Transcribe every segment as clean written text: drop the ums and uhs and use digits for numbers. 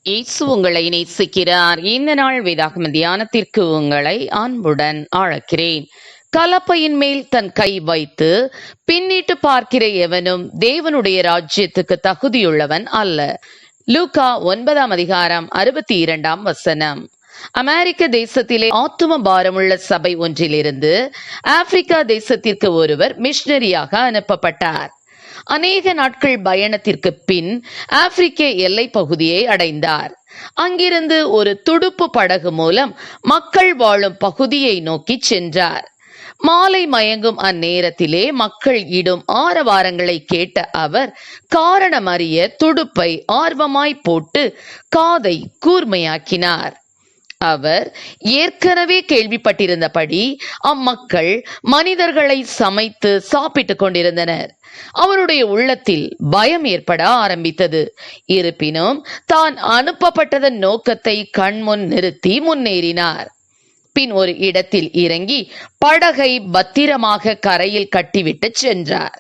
இயேசு உங்களை நேசிக்கிறார். இந்த நாள் வேதாகம தியானத்திற்கு உங்களை அன்புடன் அழைக்கிறேன். கலப்பையின் மேல் தன் கை வைத்து பின்னிட்டு பார்க்கிற எவனும் தேவனுடைய ராஜ்யத்துக்கு தகுதியுள்ளவன் அல்ல. லூக்கா 9:62 அமெரிக்க தேசத்திலே ஆத்தும பாரமுள்ள சபை ஒன்றிலிருந்து ஆப்பிரிக்கா தேசத்திற்கு ஒருவர் மிஷனரியாக அனுப்பப்பட்டார். அநேக நாட்கள் பயணத்திற்கு பின் ஆப்பிரிக்க எல்லை பகுதியை அடைந்தார். அங்கிருந்து ஒரு துடுப்பு படகு மூலம் மக்கள் வாழும் பகுதியை நோக்கி சென்றார். மாலை மயங்கும் அந்நேரத்திலே மக்கள் இடும் ஆரவாரங்களை கேட்ட அவர் காரணம் அறிய துடுப்பை ஆர்வமாய் போட்டு காதை கூர்மையாக்கினார். அவர் ஏற்கனவே கேள்விப்பட்டிருந்தபடி அம்மக்கள் மனிதர்களை சமைத்து சாப்பிட்டுக் கொண்டிருந்தனர். அவருடைய உள்ளத்தில் பயம் ஏற்பட ஆரம்பித்தது. இருப்பினும் தான் அனுப்பப்பட்டதன் நோக்கத்தை கண்முன் நிறுத்தி முன்னேறினார். பின் ஒரு இடத்தில் இறங்கி படகை பத்திரமாக கரையில் கட்டிவிட்டு சென்றார்.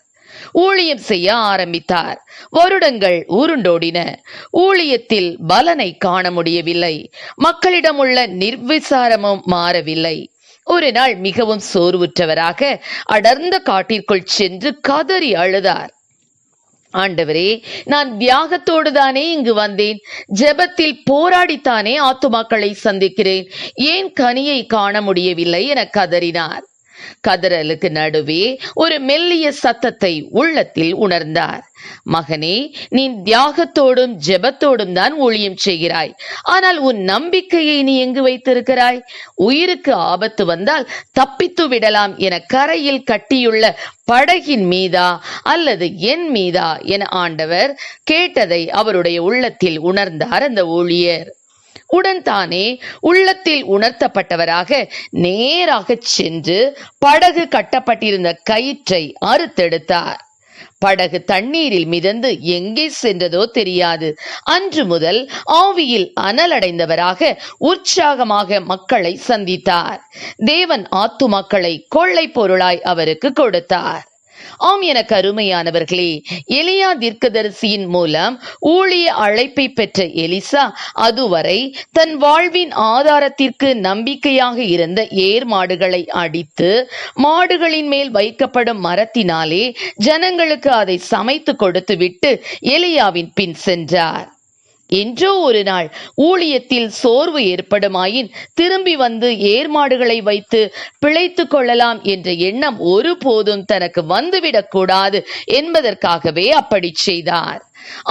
ஊழியம் செய்ய ஆரம்பித்தார். வருடங்கள் உருண்டோடின. ஊழியத்தில் பலனை காண முடியவில்லை. மக்களிடம் உள்ள நிர்விசாரமும் மாறவில்லை. ஒரு நாள் மிகவும் சோர்வுற்றவராக அடர்ந்த காட்டிற்குள் சென்று கதறி அழுதார். ஆண்டவரே, நான் தியாகத்தோடு தானே இங்கு வந்தேன். ஜெபத்தில் போராடித்தானே ஆத்துமாக்களை சந்திக்கிறேன். ஏன் கனியை காண முடியவில்லை என கதறினார். கதறலுக்கு நடுவே ஒரு மெல்லிய சத்தத்தை உள்ளத்தில் உணர்ந்தார். மகனே, நீ தியாகத்தோடும் ஜெபத்தோடும் தான் ஊழியம் செய்கிறாய். ஆனால் உன் நம்பிக்கையை நீ எங்கு வைத்திருக்கிறாய்? உயிருக்கு ஆபத்து வந்தால் தப்பித்து விடலாம் என கரையில் கட்டியுள்ள படகின் மீதா அல்லது என் மீதா என ஆண்டவர் கேட்டதை அவருடைய உள்ளத்தில் உணர்ந்தார் அந்த ஊழியர். உடன் தானே உள்ளத்தில் உணர்த்தப்பட்டவராக நேராக சென்று படகு கட்டப்பட்டிருந்த கயிற்றை அறுத்தெடுத்தார். படகு தண்ணீரில் மிதந்து எங்கே சென்றதோ தெரியாது. அன்று முதல் ஆவியில் அனலடைந்தவராக உற்சாகமாக மக்களை சந்தித்தார். தேவன் ஆத்துமாக்களை கொள்ளை பொருளாய் அவருக்கு கொடுத்தார். ஆம், எனக்கு அருமையானவர்களே, எலியா தீர்க்கதரிசியின் மூலம் ஊழிய அழைப்பை பெற்ற எலிசா அதுவரை தன் வாழ்வின் ஆதாரத்திற்கு நம்பிக்கையாக இருந்த ஏர் மாடுகளை அடித்து மாடுகளின் மேல் வைக்கப்படும் மரத்தினாலே ஜனங்களுக்கு அதை சமைத்து கொடுத்து விட்டு எலியாவின் பின் சென்றார். என்றோ ஒரு நாள் ஊழியத்தில் சோர்வு ஏற்படுமாயின் திரும்பி வந்து ஏர்மாடுகளை வைத்து பிழைத்து கொள்ளலாம் என்ற எண்ணம் ஒருபோதும் தனக்கு வந்துவிடக் கூடாது என்பதற்காகவே அப்படி செய்தார்.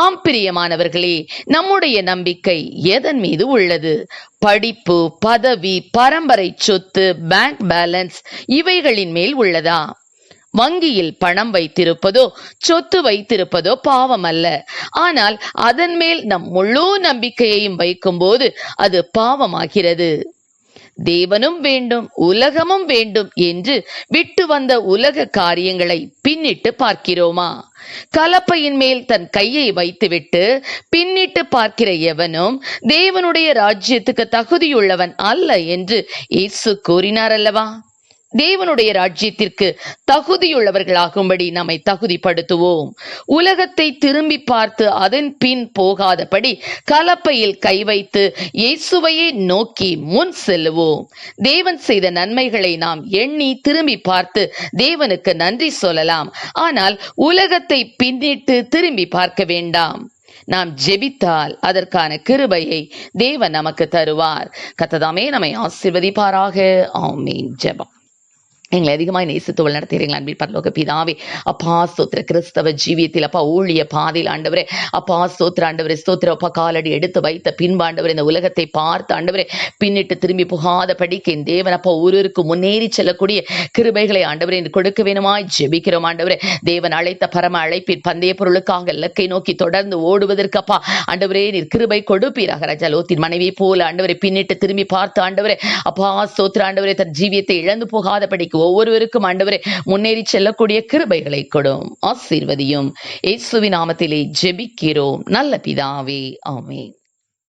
ஆம் பிரியமானவர்களே, நம்முடைய நம்பிக்கை எதன் மீது உள்ளது? படிப்பு, பதவி, பரம்பரை சொத்து, பேங்க் பேலன்ஸ் இவைகளின் மேல் உள்ளதா? வங்கியில் பணம் வைத்திருப்பதோ சொத்து வைத்திருப்பதோ பாவம் அல்ல. ஆனால் அதன் மேல் நம் முழு நம்பிக்கையையும் வைக்கும் போது அது பாவமாகிறது. தேவனும் வேண்டும் உலகமும் வேண்டும் என்று விட்டு வந்த உலக காரியங்களை பின்னிட்டு பார்க்கிறோமா? கலப்பையின் மேல் தன் கையை வைத்துவிட்டு பின்னிட்டு பார்க்கிற எவனும் தேவனுடைய ராஜ்யத்துக்கு தகுதியுள்ளவன் அல்ல என்று இயேசு கூறினார் அல்லவா? தேவனுடைய ராஜ்யத்திற்கு தகுதியுள்ளவர்களாகும்படி நம்மை தகுதிப்படுத்துவோம். உலகத்தை திரும்பி பார்த்து அதன் பின் போகாதபடி கலப்பையில் கை வைத்து இயேசுவையே நோக்கி முன் செல்லுவோம். தேவன் செய்த நன்மைகளை நாம் எண்ணி திரும்பி பார்த்து தேவனுக்கு நன்றி சொல்லலாம். ஆனால் உலகத்தை பின்னிட்டு திரும்பி பார்க்க வேண்டாம். நாம் ஜெபித்தால் அதற்கான கிருபையை தேவன் நமக்கு தருவார். கர்த்தர் நம்மை ஆசீர்வதிப்பாராக. ஆமென். ஜெபம். எங்களை அதிகமாய் நேசித்து வழிநடத்துகிறீர்கள் அன்பின் பரலோக பிதாவே. அப்பா ஸ்தோத்திர, கிறிஸ்தவ ஜீவியத்தில் அப்பா ஊழிய பாதையில் ஆண்டவரே, அப்பா ஸ்தோத்திர ஆண்டவரே, ஸ்தோத்திர அப்பா காலடி எடுத்து வைத்த பின்பு ஆண்டவரே இந்த உலகத்தை பார்த்து ஆண்டவரே பின்னிட்டு திரும்பி புகாத படிக்க என் தேவன் அப்பா ஒருவருக்கு முன்னேறி செல்லக்கூடிய கிருபைகளை ஆண்டவரே கொடுக்க வேணுமாய் ஜெபிக்கிறோம். ஆண்டவரே, தேவன் அழைத்த பரம அழைப்பின் பந்தய பொருளுக்காக இலக்கை நோக்கி தொடர்ந்து ஓடுவதற்கு அப்பா ஆண்டவரே நீர் கிருபை கொடுப்பீராக. ராஜா லோத்தின் மனைவி போல ஆண்டவரை பின்னிட்டு திரும்பி பார்த்து ஆண்டவரே அப்பா ஸ்தோத்திர ஆண்டவரே தன் ஜீவியத்தை இழந்து போகாத படிக்க ஒவ்வொருவருக்கும் ஆண்டவரே முன்னேறி செல்லக்கூடிய கிருபைகளை கொடும். ஆசீர்வதியும். இயேசுவின் நாமத்திலே ஜெபிக்கிறோம் நல்ல பிதாவே. ஆமென்.